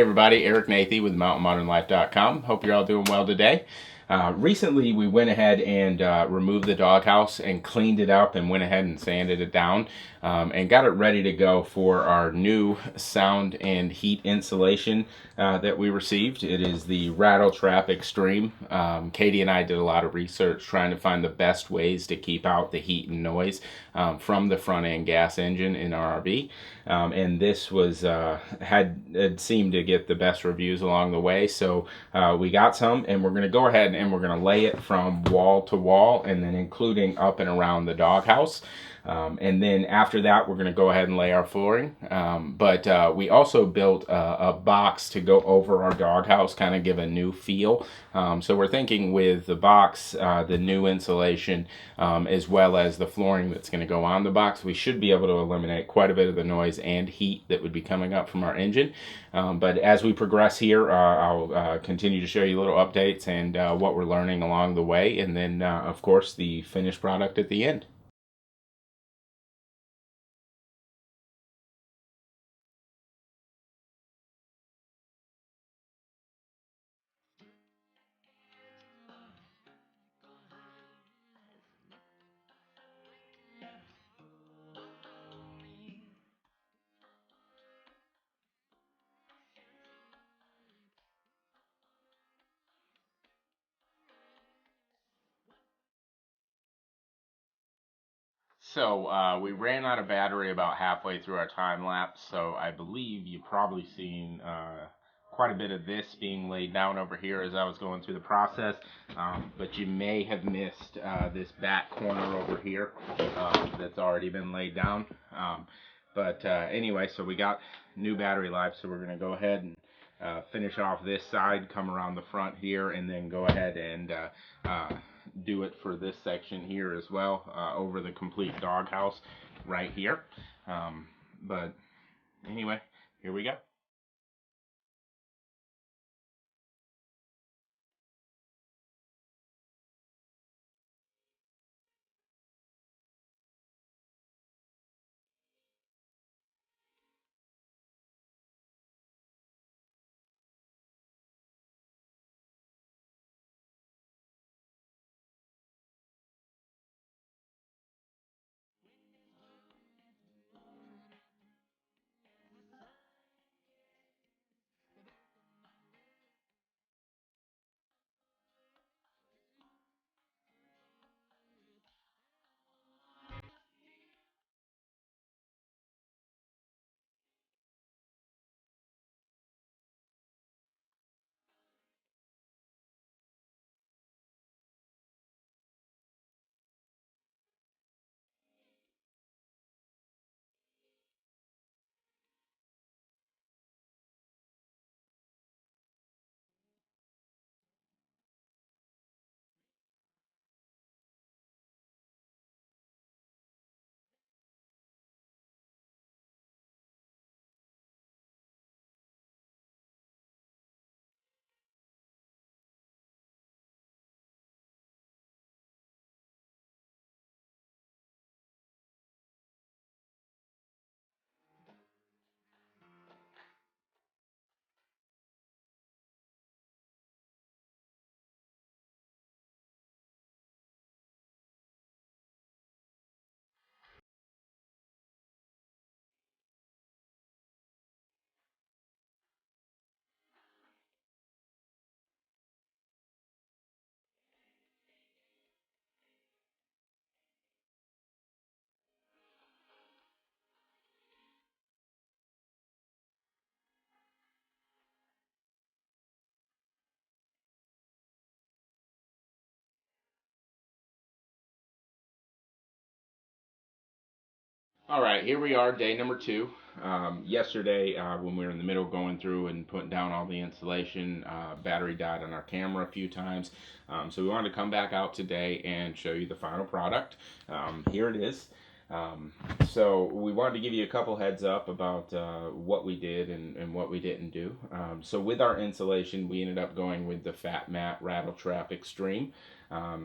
Hey everybody, Eric Nathy with mountainmodernlife.com. Hope you're all doing well today. Recently we went ahead and removed the doghouse and cleaned it up and went ahead and sanded it down and got it ready to go for our new sound and heat insulation that we received. It is the Rattletrap Extreme. Katie and I did a lot of research trying to find the best ways to keep out the heat and noise from the front end gas engine in our RV. And this was had seemed to get the best reviews along the way, so we got some, and we're going to go ahead and we're going to lay it from wall to wall, and then including up and around the doghouse. And then after that, we're going to go ahead and lay our flooring. But we also built a box to go over our doghouse, kind of give a new feel. So we're thinking with the box, the new insulation, as well as the flooring that's going to go on the box, we should be able to eliminate quite a bit of the noise and heat that would be coming up from our engine. But as we progress here, I'll continue to show you little updates and what we're learning along the way, and then of course the finished product at the end. So we ran out of battery about halfway through our time lapse, so I believe you've probably seen quite a bit of this being laid down over here as I was going through the process, but you may have missed this back corner over here that's already been laid down. Anyway, so we got new battery life, so we're going to go ahead and finish off this side, come around the front here, and then go ahead and do it for this section here as well, over the complete doghouse right here. But anyway, here we go. All right, here we are, day number 2. Yesterday, when we were in the middle going through and putting down all the insulation, battery died on our camera a few times. So we wanted to come back out today and show you the final product. Here it is. So we wanted to give you a couple heads up about what we did and what we didn't do. So with our insulation, we ended up going with the FatMat Rattletrap Extreme.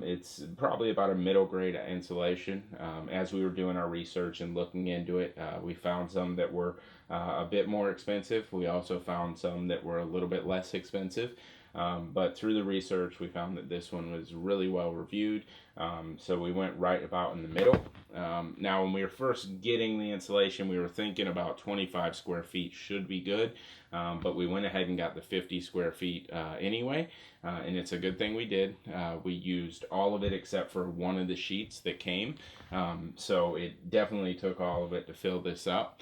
It's probably about a middle grade insulation. As we were doing our research and looking into it, we found some that were a bit more expensive. We also found some that were a little bit less expensive. But through the research, we found that this one was really well reviewed. So we went right about in the middle. Now, when we were first getting the insulation, we were thinking about 25 square feet should be good. But we went ahead and got the 50 square feet anyway. And it's a good thing we did. We used all of it except for one of the sheets that came. So it definitely took all of it to fill this up.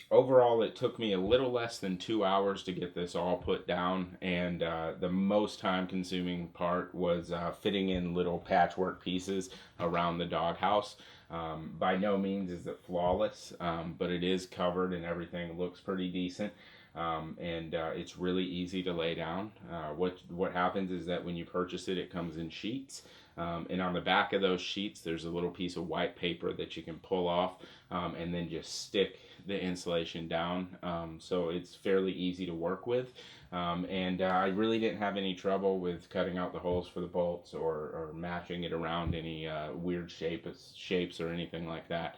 Overall, it took me a little less than 2 hours to get this all put down, and the most time consuming part was fitting in little patchwork pieces around the doghouse. By no means is it flawless, but it is covered and everything looks pretty decent. And it's really easy to lay down. What happens is that when you purchase it, it comes in sheets. And on the back of those sheets, there's a little piece of white paper that you can pull off and then just stick the insulation down. So it's fairly easy to work with. And I really didn't have any trouble with cutting out the holes for the bolts or matching it around any weird shapes or anything like that.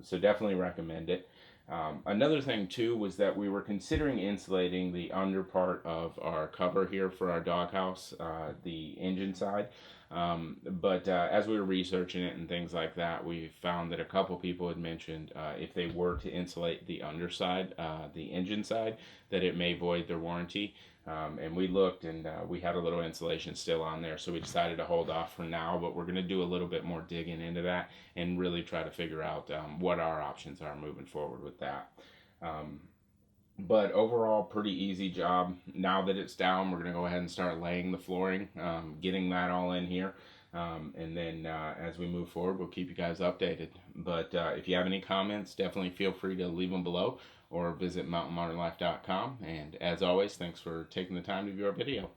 So definitely recommend it. Another thing too was that we were considering insulating the under part of our cover here for our doghouse, the engine side. But as we were researching it and things like that, we found that a couple people had mentioned if they were to insulate the underside, the engine side, that it may void their warranty. And we looked and we had a little insulation still on there, so we decided to hold off for now, but we're going to do a little bit more digging into that and really try to figure out what our options are moving forward with that. But overall, pretty easy job. Now that it's down, we're going to go ahead and start laying the flooring, getting that all in here. And then as we move forward, we'll keep you guys updated. But if you have any comments, definitely feel free to leave them below or visit mountainmodernlife.com. And as always, thanks for taking the time to view our video.